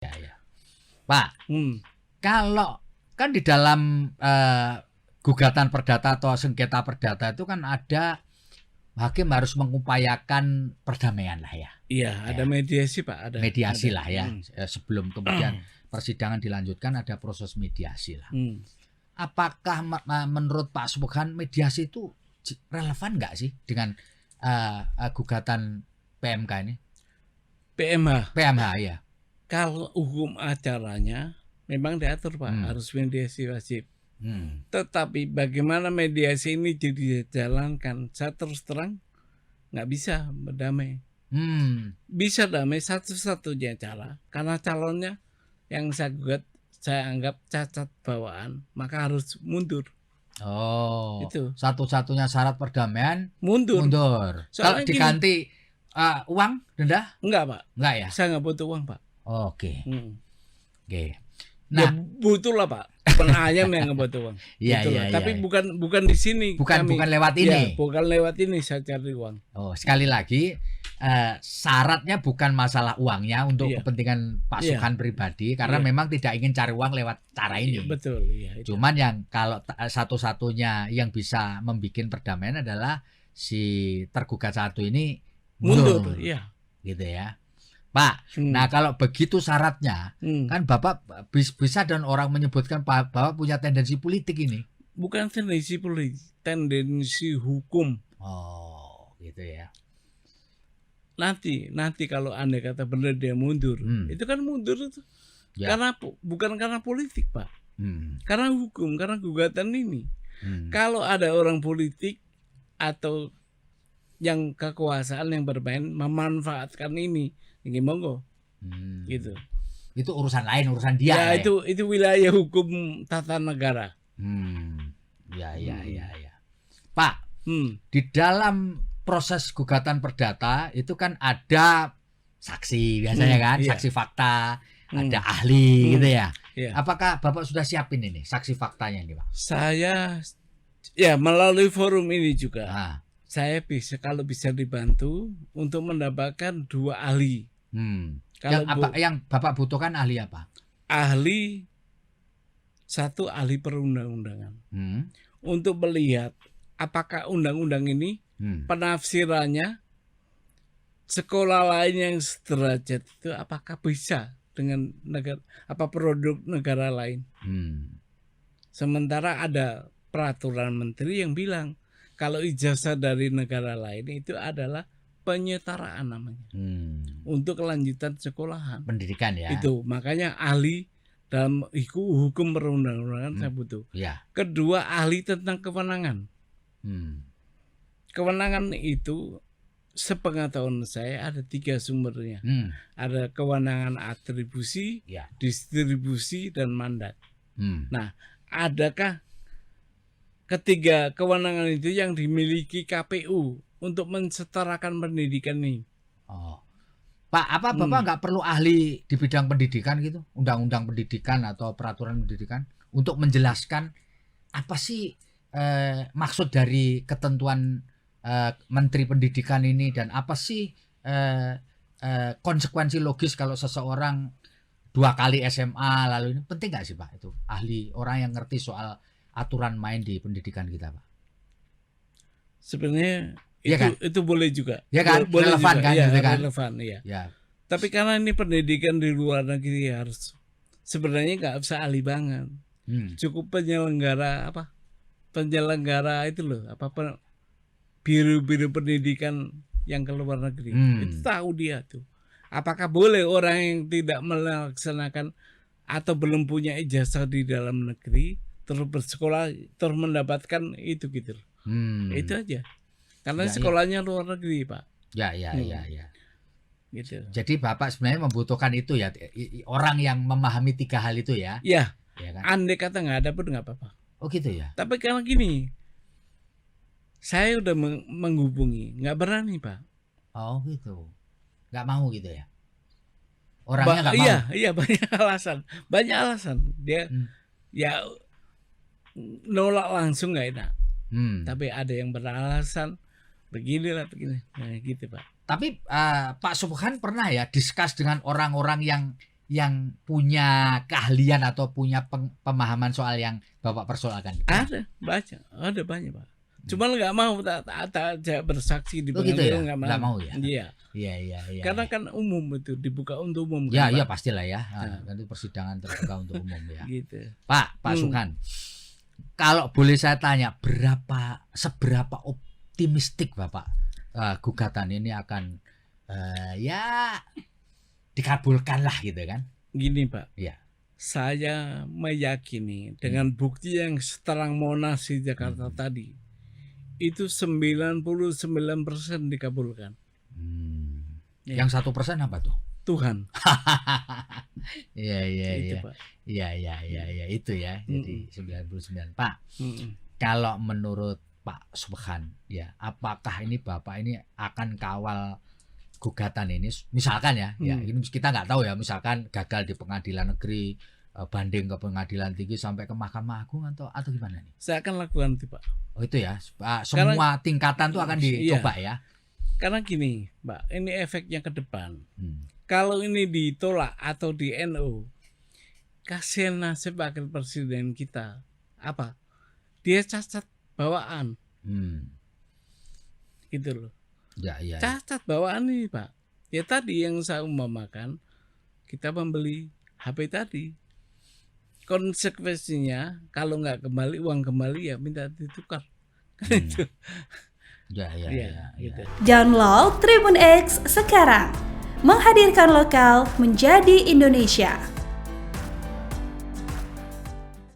Ya, ya. Pak, Hmm. kalau kan di dalam gugatan perdata atau sengketa perdata itu kan ada hakim harus mengupayakan perdamaian lah ya. Iya, ada mediasi Pak, ada. Mediasi ada. lah ya. Sebelum kemudian persidangan dilanjutkan ada proses mediasi lah. Apakah menurut Pak Subhan mediasi itu relevan nggak sih dengan gugatan PMK ini? PMH ya. Kalau hukum acaranya memang diatur Pak, harus mediasi wajib. Tetapi bagaimana mediasi ini jadi dijalankan? Saya terus terang nggak bisa berdamai. Bisa damai satu-satunya cara karena calonnya yang saya gugat saya anggap cacat bawaan, maka harus mundur. Oh, itu satu-satunya syarat perdamaian mundur. Kalau diganti uang denda? Enggak Pak, enggak ya? Saya nggak butuh uang Pak. Oke. Nah, ya butuh lah Pak. Bukan ayam yang nggak butuh uang. Iya. Tapi bukan di sini. Bukan lewat ini. Ya, bukan lewat ini saya cari uang. Oh, sekali lagi syaratnya bukan masalah uangnya untuk kepentingan Pak Subhan pribadi karena memang tidak ingin cari uang lewat cara ini. Betul. Cuman yang kalau satu-satunya yang bisa membuat perdamaian adalah si tergugat satu ini mundur. Gitu ya. Pak, nah kalau begitu syaratnya, kan Bapak bisa dan orang menyebutkan Bapak punya tendensi politik ini. Bukan tendensi politik, tendensi hukum. Oh, gitu ya. Nanti kalau Anda kata benar dia mundur, itu kan mundur itu. Ya. Bukan karena politik Pak, karena hukum, karena gugatan ini. Kalau ada orang politik atau yang kekuasaan yang bermain memanfaatkan ini monggo, gitu. Itu urusan lain, urusan dia. Ya, itu wilayah hukum tata negara. Ya. Pak, di dalam proses gugatan perdata itu kan ada saksi biasanya kan, saksi fakta, ada ahli gitu ya. Apakah Bapak sudah siapin ini saksi faktanya ini Pak? Saya melalui forum ini juga. Saya kalau bisa dibantu untuk mendapatkan 2 ahli. Yang Bapak butuhkan ahli apa? Ahli satu ahli perundang-undangan untuk melihat apakah undang-undang ini penafsirannya sekolah lain yang sederajat itu apakah bisa dengan produk negara lain. Sementara ada peraturan menteri yang bilang kalau ijazah dari negara lain itu adalah penyetaraan namanya. Untuk kelanjutan sekolahan. Pendidikan ya. Itu makanya ahli dalam hukum perundang-undangan saya butuh. Kedua, ahli tentang kewenangan. Kewenangan itu sepengetahuan saya ada 3 sumbernya. Ada kewenangan atribusi, distribusi, dan mandat. Nah, adakah ketiga kewenangan itu yang dimiliki KPU untuk mensetarakan pendidikan ini? Pak, apa Bapak nggak perlu ahli di bidang pendidikan gitu, undang-undang pendidikan atau peraturan pendidikan untuk menjelaskan apa sih maksud dari ketentuan Menteri Pendidikan ini dan apa sih konsekuensi logis kalau seseorang 2 kali SMA lalu ini penting nggak sih Pak itu ahli orang yang ngerti soal aturan main di pendidikan kita Pak? Sebenarnya itu boleh juga. Ya kan? Boleh relevan juga. kan? Ya, gitu kan? Relevan, ya. Tapi karena ini pendidikan di luar negeri harus sebenarnya nggak usah ahli banget. Cukup penyelenggara itu loh, biru-biru pendidikan yang ke luar negeri. Itu tahu dia tuh. Apakah boleh orang yang tidak melaksanakan atau belum punya ijazah di dalam negeri terus bersekolah terus mendapatkan itu gitu. Itu aja. Karena sekolahnya luar negeri, Pak. Ya. Gitu. Jadi Bapak sebenarnya membutuhkan itu ya, orang yang memahami 3 hal itu ya. Ya kan? Andai kata nggak ada pun nggak apa-apa. Oh gitu ya. Tapi kalau gini, saya udah menghubungi, nggak berani Pak. Oh gitu, nggak mau gitu ya. Orangnya nggak mau. Iya banyak alasan. Dia ya nolak langsung nggak enak. Tapi ada yang beralasan begini. Nah, gitu Pak. Tapi Pak Subhan pernah ya diskus dengan orang-orang yang yang punya keahlian atau punya pemahaman soal yang Bapak persoalkan? Ada banyak Pak. Cuman nggak mau tak bersaksi di pengadilan, gitu ya? Nggak mau ya? Iya. Karena kan umum itu, dibuka untuk umum. Iya pastilah ya. Kan itu persidangan terbuka untuk umum ya. Gitu. Pak Sughan, kalau boleh saya tanya, seberapa optimistik Bapak gugatan ini akan ya dikabulkan lah gitu kan? Gini Pak. Iya. Saya meyakini dengan bukti yang seterang Monas di Jakarta tadi, itu 99% dikabulkan. Ya. Yang 1% apa tuh? Tuhan. Iya. Iya itu ya. Jadi 99. Pak. Kalau menurut Pak Sughan ya, apakah ini Bapak ini akan kawal gugatan ini, misalkan ya ini kita nggak tahu ya, misalkan gagal di pengadilan negeri, banding ke pengadilan tinggi sampai ke Mahkamah Agung atau gimana nih? Saya akan lakukan itu Pak. Oh itu ya, semua tingkatan tuh akan dicoba ya. Karena gini Pak, ini efeknya ke depan. Kalau ini ditolak atau di NO, kasihan nasib wakil presiden kita. Apa? Dia cacat bawaan. Gitu loh. Ya. Cacat bawaan ini Pak. Ya tadi yang saya umpamakan, kita membeli HP tadi. Konsekuensinya kalau nggak kembali, uang kembali ya minta ditukar. Gitu. Ya. Gitu. Download Tribun X sekarang. Menghadirkan lokal menjadi Indonesia.